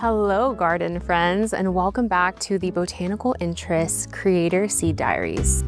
Hello, garden friends, and welcome back to the Botanical Interests Creator Seed Diaries.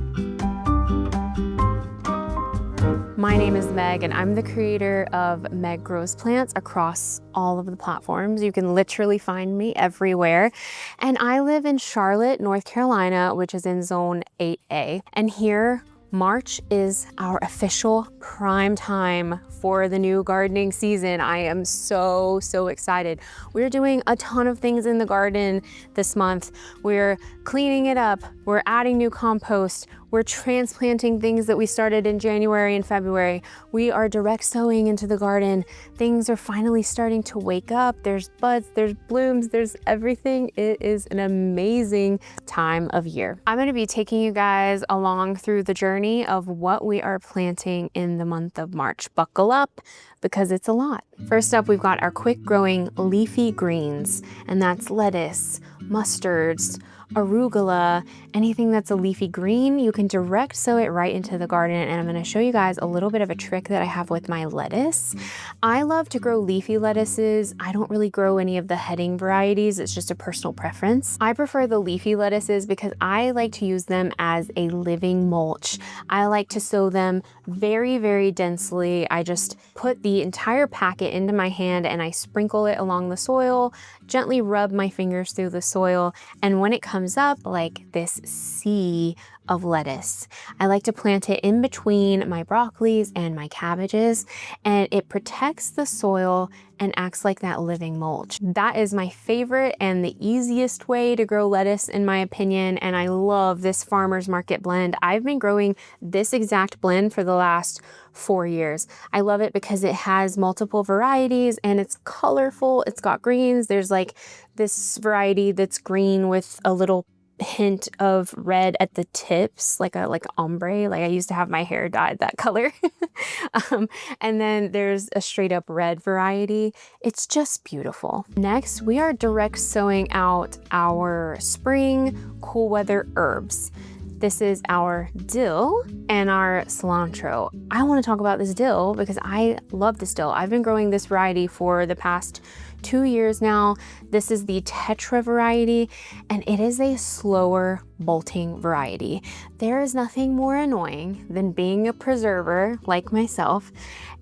My name is Meg, and I'm the creator of Meg Grows Plants across all of the platforms. You can literally find me everywhere. And I live in Charlotte, North Carolina, which is in Zone 8A. And here, March is our official prime time for the new gardening season. I am so excited. We're doing a ton of things in the garden this month. We're cleaning it up. We're adding new compost. We're transplanting things that we started in January and February. We are direct sowing into the garden. Things are finally starting to wake up. There's buds, there's blooms, there's everything. It is an amazing time of year. I'm gonna be taking you guys along through the journey of what we are planting in the month of March. Buckle up because it's a lot. First up, we've got our quick growing leafy greens, and that's lettuce, mustards, arugula, anything that's a leafy green. You can direct sow it right into the garden, and I'm going to show you guys a little bit of a trick that I have with my lettuce. I love to grow leafy lettuces. I don't really grow any of the heading varieties. It's just a personal preference. I prefer the leafy lettuces because I like to use them as a living mulch. I like to sow them very densely. I just put the entire packet into my hand and I sprinkle it along the soil, gently rub my fingers through the soil, and when it comes up like this sea of lettuce, I like to plant it in between my broccolis and my cabbages, and it protects the soil and acts like that living mulch. That is my favorite and the easiest way to grow lettuce in my opinion, and I love this farmer's market blend. I've been growing this exact blend for the last 4 years. I love it because it has multiple varieties and it's colorful. It's got greens. There's like this variety that's green with a little hint of red at the tips, like ombre. Like I used to have my hair dyed that color. And then there's a straight up red variety. It's just beautiful. Next, we are direct sowing out our spring cool weather herbs. This is our dill and our cilantro. I want to talk about this dill because I love this dill. I've been growing this variety for the past 2 years now. This is the Tetra variety, and it is a slower bolting variety. There is nothing more annoying than being a preserver like myself,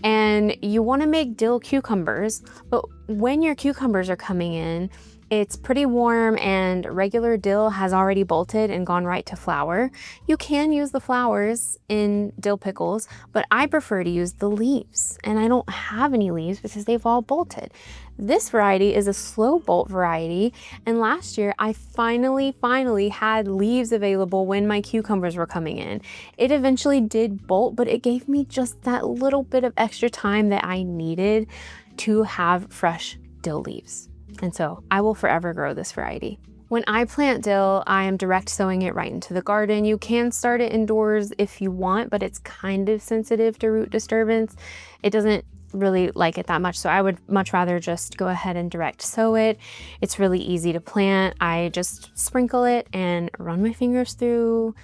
and you want to make dill cucumbers, but when your cucumbers are coming in, it's pretty warm and regular dill has already bolted and gone right to flower. You can use the flowers in dill pickles, but I prefer to use the leaves, and I don't have any leaves because they've all bolted. This variety is a slow bolt variety, and last year I finally had leaves available when my cucumbers were coming in. It eventually did bolt, but it gave me just that little bit of extra time that I needed to have fresh dill leaves. And so I will forever grow this variety. When I plant dill, I am direct sowing it right into the garden. You can start it indoors if you want, but it's kind of sensitive to root disturbance. It doesn't really like it that much, so I would much rather just go ahead and direct sow it. It's really easy to plant. I just sprinkle it and run my fingers through,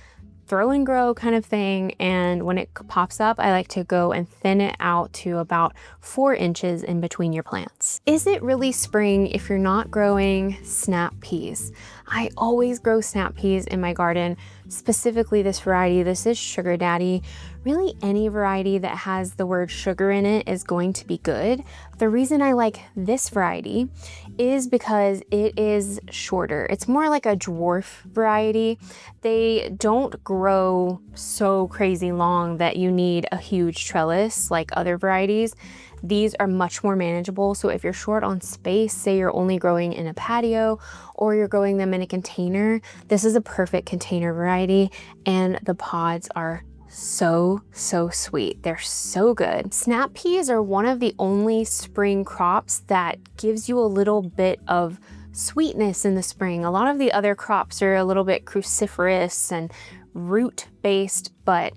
throw and grow kind of thing, and when it pops up, I like to go and thin it out to about 4 inches in between your plants. Is it really spring if you're not growing snap peas? I always grow snap peas in my garden, specifically this variety. This is Sugar Daddy. Really any variety that has the word sugar in it is going to be good. The reason I like this variety is because it is shorter. It's more like a dwarf variety. They don't grow so crazy long that you need a huge trellis like other varieties. These are much more manageable. So if you're short on space, say you're only growing in a patio or you're growing them in a container, this is a perfect container variety, and the pods are so sweet. They're so good. Snap peas are one of the only spring crops that gives you a little bit of sweetness in the spring. A lot of the other crops are a little bit cruciferous and root based, but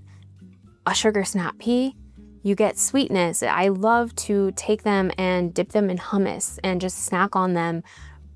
a sugar snap pea, you get sweetness. I love to take them and dip them in hummus and just snack on them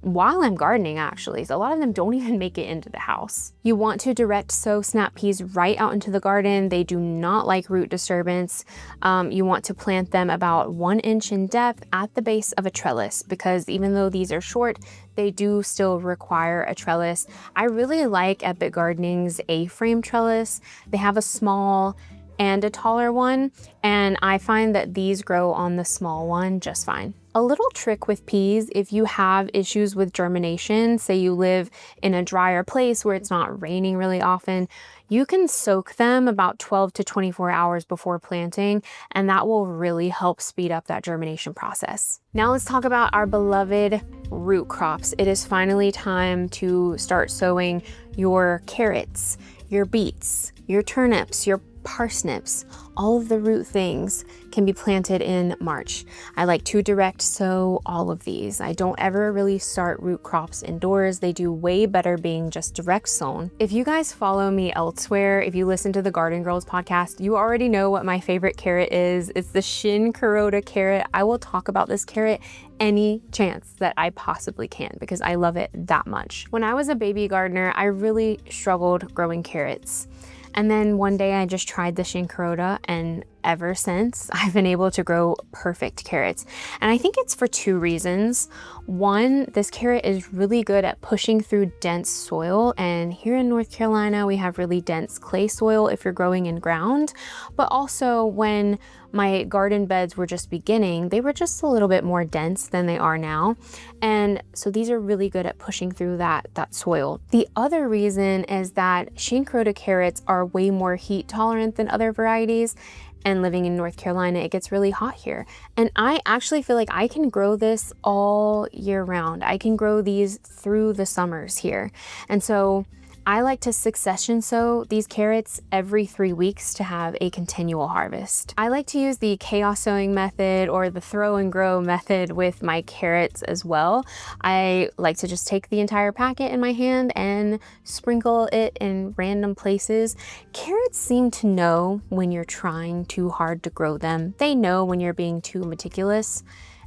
while I'm gardening actually. So a lot of them don't even make it into the house. You want to direct sow snap peas right out into the garden. They do not like root disturbance. You want to plant them about 1 inch in depth at the base of a trellis, because even though these are short, they do still require a trellis. I really like Epic Gardening's A-frame trellis. They have a small and a taller one, and I find that these grow on the small one just fine. A little trick with peas, if you have issues with germination, say you live in a drier place where it's not raining really often, you can soak them about 12 to 24 hours before planting, and that will really help speed up that germination process. Now let's talk about our beloved root crops. It is finally time to start sowing your carrots, your beets, your turnips, your parsnips. All of the root things can be planted in March. I like to direct sow all of these. I don't ever really start root crops indoors. They do way better being just direct sown. If you guys follow me elsewhere, if you listen to the Garden Girls podcast, you already know what my favorite carrot is. It's the Shin Kuroda carrot. I will talk about this carrot any chance that I possibly can because I love it that much. When I was a baby gardener, I really struggled growing carrots. And then one day I just tried the Shin Kuroda, and ever since I've been able to grow perfect carrots. And I think it's for 2 reasons. One, this carrot is really good at pushing through dense soil. And here in North Carolina, we have really dense clay soil if you're growing in ground. But also when my garden beds were just beginning, they were just a little bit more dense than they are now. And so these are really good at pushing through that soil. The other reason is that Shin Kuroda carrots are way more heat tolerant than other varieties. And living in North Carolina, it gets really hot here. And I actually feel like I can grow this all year round. I can grow these through the summers here. And so I like to succession sow these carrots every 3 weeks to have a continual harvest. I like to use the chaos sowing method or the throw and grow method with my carrots as well. I like to just take the entire packet in my hand and sprinkle it in random places. Carrots seem to know when you're trying too hard to grow them. They know when you're being too meticulous,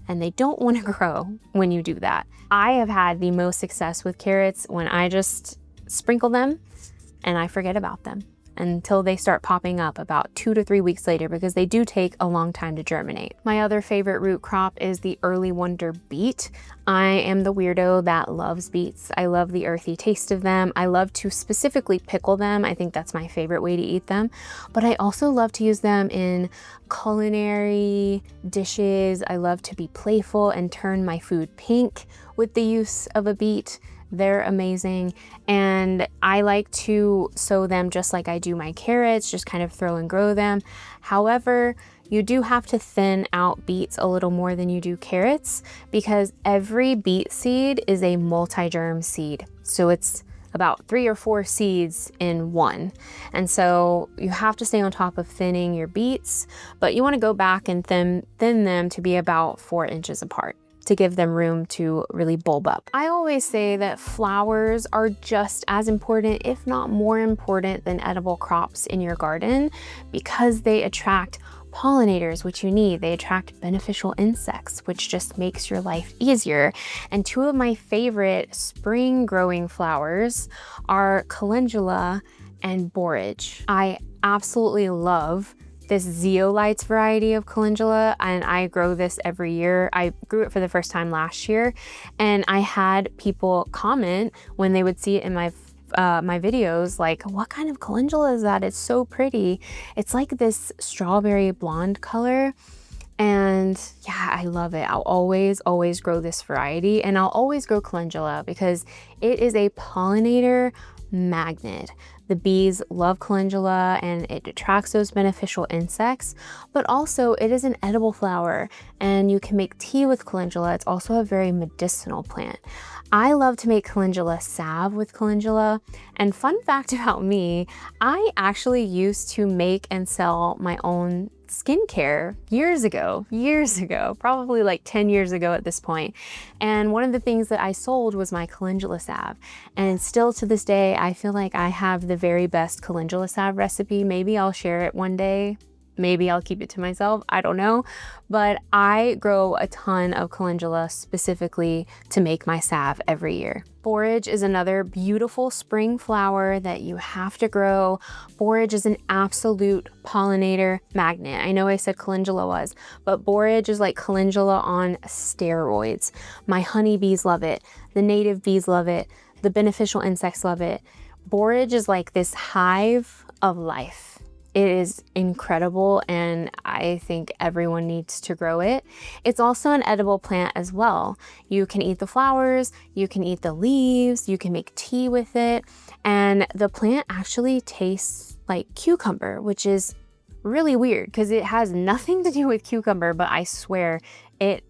and they don't want to grow when you do that. I have had the most success with carrots when I just sprinkle them and I forget about them until they start popping up about 2 to 3 weeks later, because they do take a long time to germinate. My other favorite root crop is the early wonder beet. I am the weirdo that loves beets. I love the earthy taste of them. I love to specifically pickle them. I think that's my favorite way to eat them. But I also love to use them in culinary dishes. I love to be playful and turn my food pink with the use of a beet. They're amazing, and I like to sow them just like I do my carrots, just kind of throw and grow them. However, you do have to thin out beets a little more than you do carrots, because every beet seed is a multi-germ seed. So it's about 3 or 4 seeds in one. And so you have to stay on top of thinning your beets, but you want to go back and thin them to be about 4 inches apart, to give them room to really bulb up. I always say that flowers are just as important, if not more important, than edible crops in your garden, because they attract pollinators, which you need. They attract beneficial insects, which just makes your life easier. And 2 of my favorite spring growing flowers are calendula and borage. I absolutely love this zeolites variety of calendula, and I grow this every year. I grew it for the first time last year, and I had people comment when they would see it in my videos, like, what kind of calendula is that? It's so pretty. It's like this strawberry blonde color. And yeah, I love it. I'll always grow this variety, and I'll always grow calendula because it is a pollinator magnet. The bees love calendula and it attracts those beneficial insects, but also it is an edible flower and you can make tea with calendula. It's also a very medicinal plant. I love to make calendula salve with calendula. And fun fact about me, I actually used to make and sell my own skincare years ago, probably like 10 years ago at this point. And one of the things that I sold was my calendula salve. And still to this day, I feel like I have the very best calendula salve recipe. Maybe I'll share it one day. Maybe I'll keep it to myself, I don't know. But I grow a ton of calendula specifically to make my salve every year. Borage is another beautiful spring flower that you have to grow. Borage is an absolute pollinator magnet. I know I said calendula was, but borage is like calendula on steroids. My honeybees love it. The native bees love it. The beneficial insects love it. Borage is like this hive of life. It is incredible, and I think everyone needs to grow it. It's also an edible plant as well. You can eat the flowers, you can eat the leaves, you can make tea with it, and the plant actually tastes like cucumber, which is really weird because it has nothing to do with cucumber, but I swear it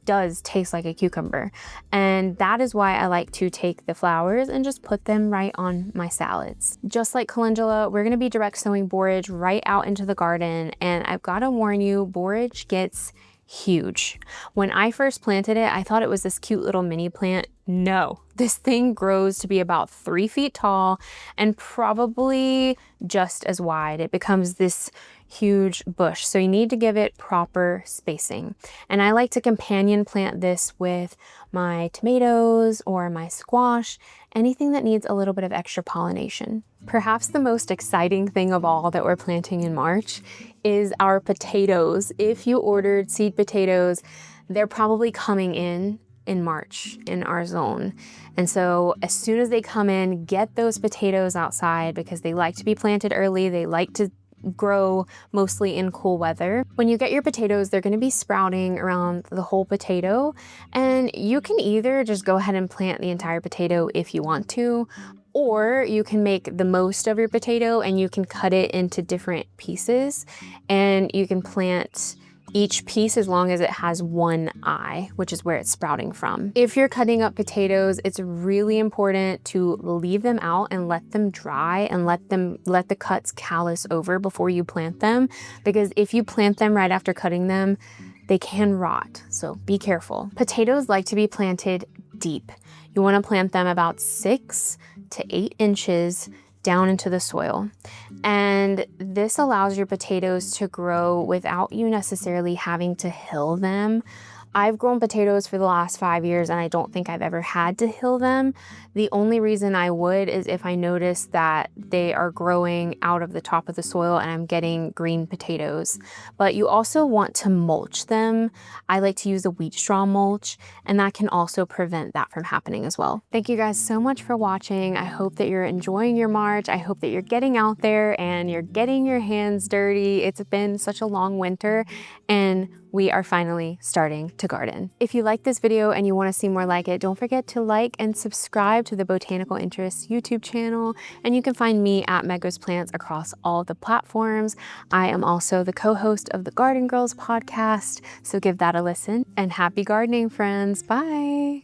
does taste like a cucumber. And that is why I like to take the flowers and just put them right on my salads. Just like calendula, we're gonna be direct sowing borage right out into the garden. And I've gotta warn you, borage gets huge. When I first planted it, I thought it was this cute little mini plant. No, this thing grows to be about 3 feet tall and probably just as wide. It becomes this huge bush. So you need to give it proper spacing. And I like to companion plant this with my tomatoes or my squash, anything that needs a little bit of extra pollination. Perhaps the most exciting thing of all that we're planting in March is our potatoes. If you ordered seed potatoes, they're probably coming in March in our zone. And so as soon as they come in, get those potatoes outside because they like to be planted early. They like to grow mostly in cool weather. When you get your potatoes, they're going to be sprouting around the whole potato, and you can either just go ahead and plant the entire potato if you want to, or you can make the most of your potato and you can cut it into different pieces and you can plant each piece as long as it has one eye, which is where it's sprouting from. If you're cutting up potatoes, it's really important to leave them out and let them dry and let the cuts callus over before you plant them, because if you plant them right after cutting them, they can rot, so be careful. Potatoes like to be planted deep. You want to plant them about 6 to 8 inches down into the soil. And this allows your potatoes to grow without you necessarily having to hill them. I've grown potatoes for the last 5 years and I don't think I've ever had to hill them. The only reason I would is if I notice that they are growing out of the top of the soil and I'm getting green potatoes. But you also want to mulch them. I like to use a wheat straw mulch, and that can also prevent that from happening as well. Thank you guys so much for watching. I hope that you're enjoying your March. I hope that you're getting out there and you're getting your hands dirty. It's been such a long winter and we are finally starting to garden. If you like this video and you want to see more like it, don't forget to like and subscribe to the Botanical Interests YouTube channel. And you can find me at Meg Grows Plants across all of the platforms. I am also the co-host of the Garden Girls podcast, so give that a listen. And happy gardening, friends. Bye.